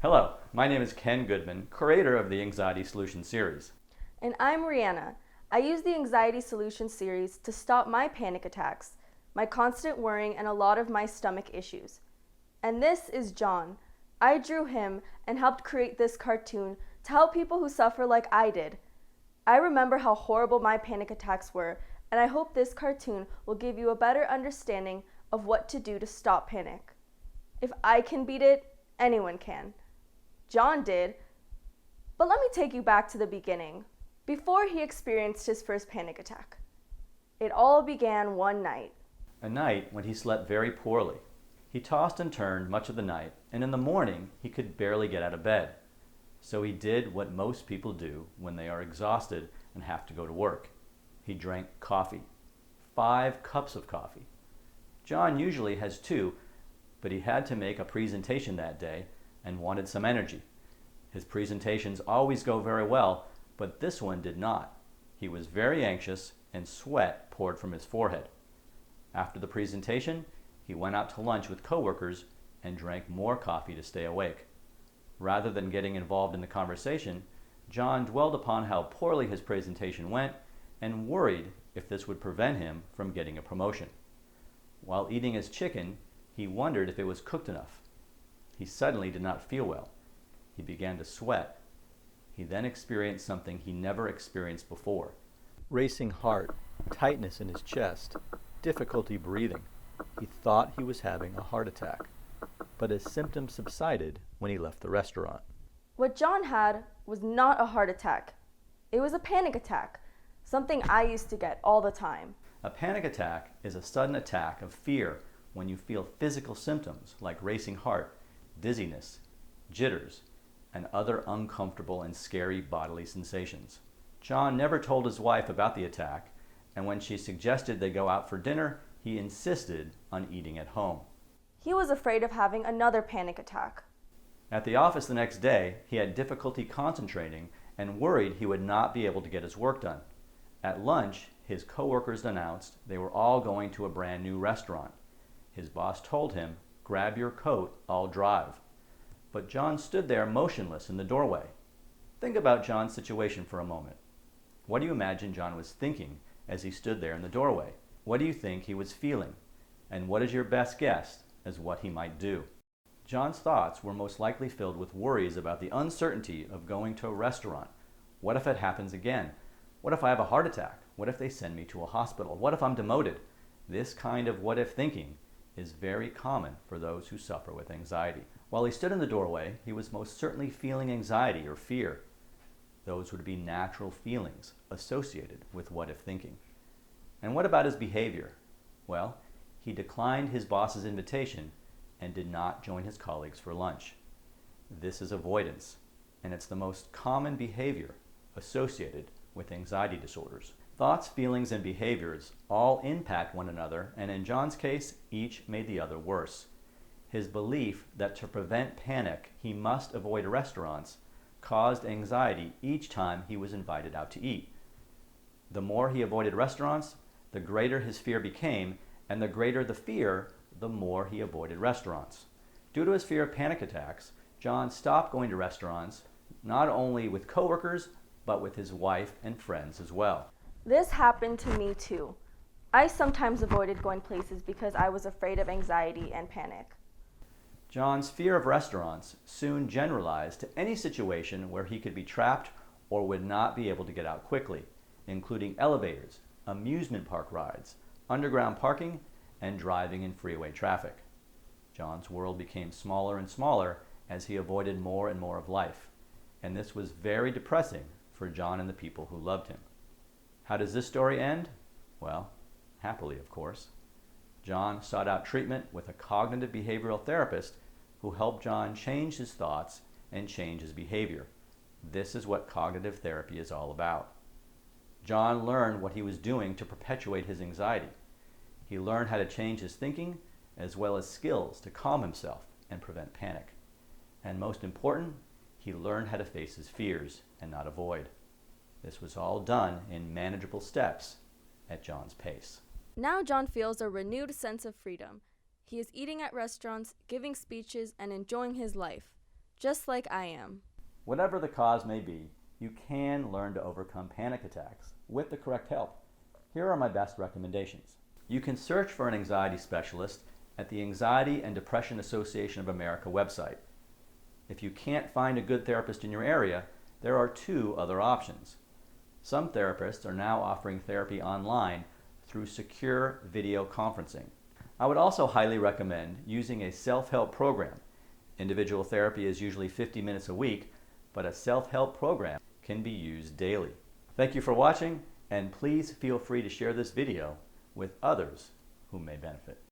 Hello, my name is Ken Goodman, creator of the Anxiety Solution series. And I'm Rihanna. I use the Anxiety Solution series to stop my panic attacks, my constant worrying, and a lot of my stomach issues. And this is John. I drew him and helped create this cartoon to help people who suffer like I did. I remember how horrible my panic attacks were, and I hope this cartoon will give you a better understanding of what to do to stop panic. If I can beat it, anyone can. John did. But let me take you back to the beginning, before he experienced his first panic attack. It all began one night. A night when he slept very poorly. He tossed and turned much of the night, and in the morning he could barely get out of bed. So he did what most people do when they are exhausted and have to go to work. He drank coffee. 5 cups of coffee. John usually has 2, but he had to make a presentation that day and wanted some energy. His presentations always go very well, but this one did not. He was very anxious and sweat poured from his forehead. After the presentation, he went out to lunch with coworkers and drank more coffee to stay awake. Rather than getting involved in the conversation, John dwelled upon how poorly his presentation went and worried if this would prevent him from getting a promotion. While eating his chicken, he wondered if it was cooked enough. He suddenly did not feel well. He began to sweat. He then experienced something he never experienced before. Racing heart, tightness in his chest, difficulty breathing. He thought he was having a heart attack, but his symptoms subsided when he left the restaurant. What John had was not a heart attack. It was a panic attack, something I used to get all the time. A panic attack is a sudden attack of fear when you feel physical symptoms like racing heart, dizziness, jitters, and other uncomfortable and scary bodily sensations. John never told his wife about the attack, and when she suggested they go out for dinner, he insisted on eating at home. He was afraid of having another panic attack. At the office the next day, he had difficulty concentrating and worried he would not be able to get his work done. At lunch, his coworkers announced they were all going to a brand new restaurant. His boss told him, "Grab your coat, I'll drive." But John stood there motionless in the doorway. Think about John's situation for a moment. What do you imagine John was thinking as he stood there in the doorway? What do you think he was feeling? And what is your best guess as what he might do? John's thoughts were most likely filled with worries about the uncertainty of going to a restaurant. What if it happens again? What if I have a heart attack? What if they send me to a hospital? What if I'm demoted? This kind of what if thinking is very common for those who suffer with anxiety. While he stood in the doorway, he was most certainly feeling anxiety or fear. Those would be natural feelings associated with what if thinking. And what about his behavior? Well, he declined his boss's invitation and did not join his colleagues for lunch. This is avoidance, and it's the most common behavior associated with anxiety disorders. Thoughts, feelings, and behaviors all impact one another, and in John's case, each made the other worse. His belief that to prevent panic he must avoid restaurants caused anxiety each time he was invited out to eat. The more he avoided restaurants, the greater his fear became, and the greater the fear, the more he avoided restaurants. Due to his fear of panic attacks, John stopped going to restaurants, not only with coworkers, but with his wife and friends as well. This happened to me too. I sometimes avoided going places because I was afraid of anxiety and panic. John's fear of restaurants soon generalized to any situation where he could be trapped or would not be able to get out quickly, including elevators, amusement park rides, underground parking, and driving in freeway traffic. John's world became smaller and smaller as he avoided more and more of life, and this was very depressing for John and the people who loved him. How does this story end? Well, happily, of course. John sought out treatment with a cognitive behavioral therapist who helped John change his thoughts and change his behavior. This is what cognitive therapy is all about. John learned what he was doing to perpetuate his anxiety. He learned how to change his thinking as well as skills to calm himself and prevent panic. And most important, he learned how to face his fears and not avoid. This was all done in manageable steps at John's pace. Now John feels a renewed sense of freedom. He is eating at restaurants, giving speeches, and enjoying his life. just like I am. Whatever the cause may be, you can learn to overcome panic attacks with the correct help. Here are my best recommendations. You can search for an anxiety specialist at the Anxiety and Depression Association of America website. If you can't find a good therapist in your area, there are two other options. Some therapists are now offering therapy online through secure video conferencing. I would also highly recommend using a self-help program. Individual therapy is usually 50 minutes a week, but a self-help program can be used daily. Thank you for watching, and please feel free to share this video with others who may benefit.